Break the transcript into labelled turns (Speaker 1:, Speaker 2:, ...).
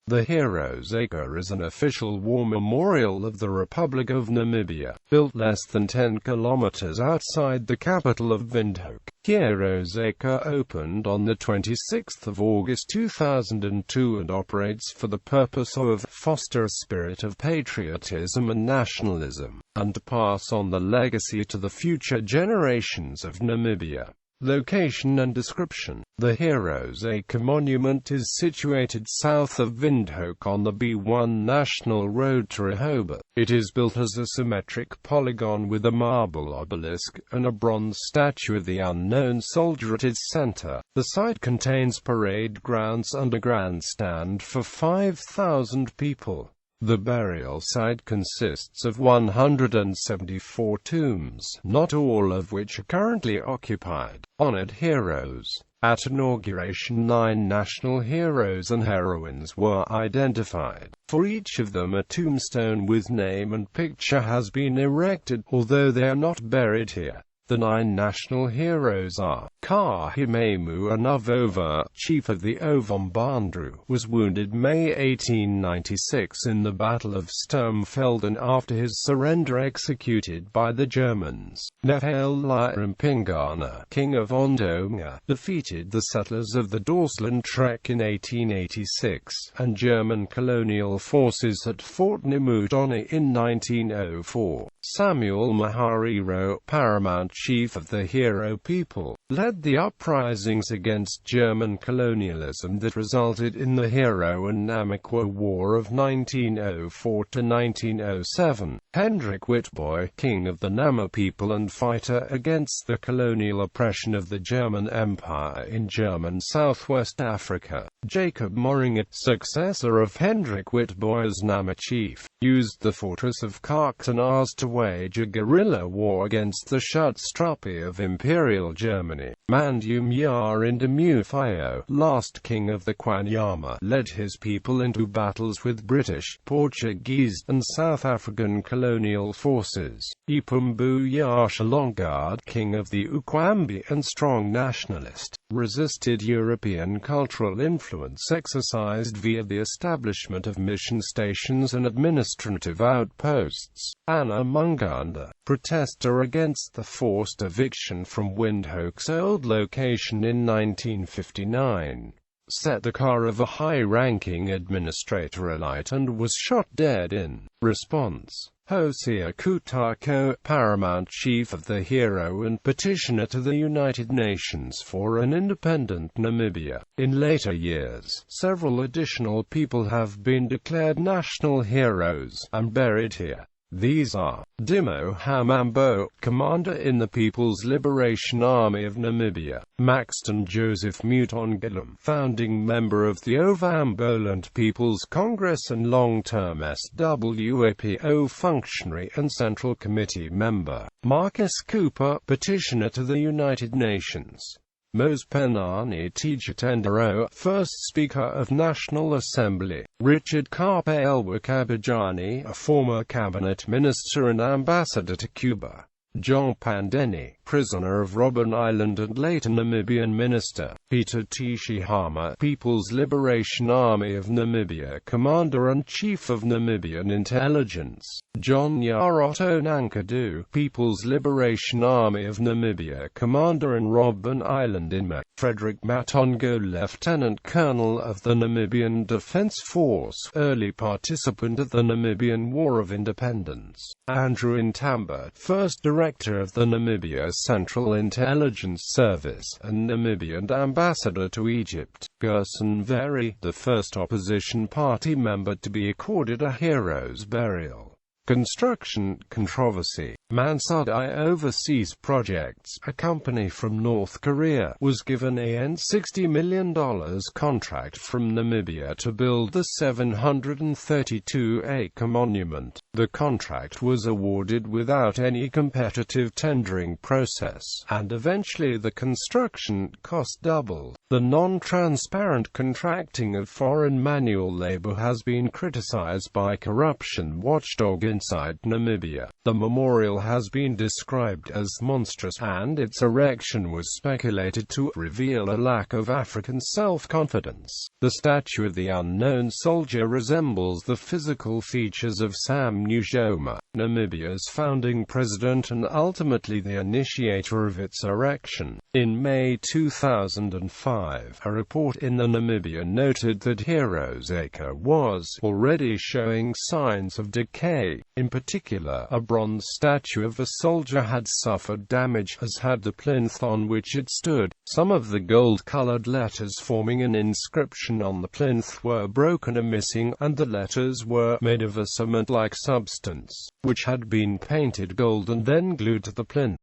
Speaker 1: The Heroes Acre is an official war memorial of the Republic of Namibia, built less than 10 kilometers outside the capital of Windhoek. Heroes Acre opened on the 26th of August 2002 and operates for the purpose of foster a spirit of patriotism and nationalism, and to pass on the legacy to the future generations of Namibia. Location and description. The Heroes Acre monument is situated south of Windhoek on the B1 National Road to Rehoboth. It is built as a symmetric polygon with a marble obelisk and a bronze statue of the unknown soldier at its center. The site contains parade grounds and a grandstand for 5,000 people. The burial site consists of 174 tombs, not all of which are currently occupied. Honored heroes. At inauguration, 9 national heroes and heroines were identified. For each of them, a tombstone with name and picture has been erected, although they are not buried here. The 9 national heroes are: Kahimemu Anavova, chief of the Ovombandru, was wounded May 1896 in the Battle of Sturmfelden after his surrender, executed by the Germans. Netela Mpingana, king of Ondonga, defeated the settlers of the Dorsland Trek in 1886, and German colonial forces at Fort Nimutoni in 1904. Samuel Mahariro, paramount chief of the Hero people, led the uprisings against German colonialism that resulted in the Hero and Namaqua War of 1904 to 1907. Hendrik Witbooi, king of the Nama people and fighter against the colonial oppression of the German Empire in German Southwest Africa. Jacob Moringa, successor of Hendrik Witbooi as Nama chief, used the fortress of Karktanaz to wage a guerrilla war against the Schutztruppe of Imperial Germany. Mandumya Indemufio, last king of the Kwanyama, led his people into battles with British, Portuguese, and South African colonial forces. Ipumbuya Shalongard, king of the Ukwambi and strong nationalist, resisted European cultural influence exercised via the establishment of mission stations and administrative outposts. Anna Munganda, protester against the forced eviction from Windhoek's old location in 1959, set the car of a high-ranking administrator alight and was shot dead in response. Hosea Kutako, paramount chief of the Hero and petitioner to the United Nations for an independent Namibia. In later years, several additional people have been declared national heroes and buried here. These are: Dimo Hamambo, commander in the People's Liberation Army of Namibia; Maxton Joseph Mutongelam, founding member of the Ovamboland People's Congress and long-term SWAPO functionary and Central Committee member; Marcus Cooper, petitioner to the United Nations; Mose Penani Tijatendero, first Speaker of National Assembly; Richard Kapelwa Kabajani, a former cabinet minister and ambassador to Cuba; John Pandeni, prisoner of Robben Island and later Namibian minister; Peter Tshihama, People's Liberation Army of Namibia commander and chief of Namibian intelligence; John Yaroto Nankadu, People's Liberation Army of Namibia commander in Robben Island Inma; Frederick Matongo, lieutenant colonel of the Namibian Defense Force, early participant of the Namibian War of Independence; Andrew Ntamba, first director of the Namibia Central Intelligence Service and Namibian ambassador to Egypt; Gerson Very, the first opposition party member to be accorded a hero's burial. Construction controversy. Mansadai Overseas Projects, a company from North Korea, was given a $60 million contract from Namibia to build the 732-acre monument. The contract was awarded without any competitive tendering process, and eventually the construction cost doubled. The non-transparent contracting of foreign manual labor has been criticized by corruption watchdog Inside Namibia. The memorial has been described as monstrous, and its erection was speculated to reveal a lack of African self-confidence. The statue of the unknown soldier resembles the physical features of Sam Nujoma, Namibia's founding president and ultimately the initiator of its erection. In May 2005, a report in the Namibia noted that Heroes Acre was already showing signs of decay. In particular, a bronze statue of a soldier had suffered damage, as had the plinth on which it stood. Some of the gold-colored letters forming an inscription on the plinth were broken or missing, and the letters were made of a cement-like substance, which had been painted gold and then glued to the plinth.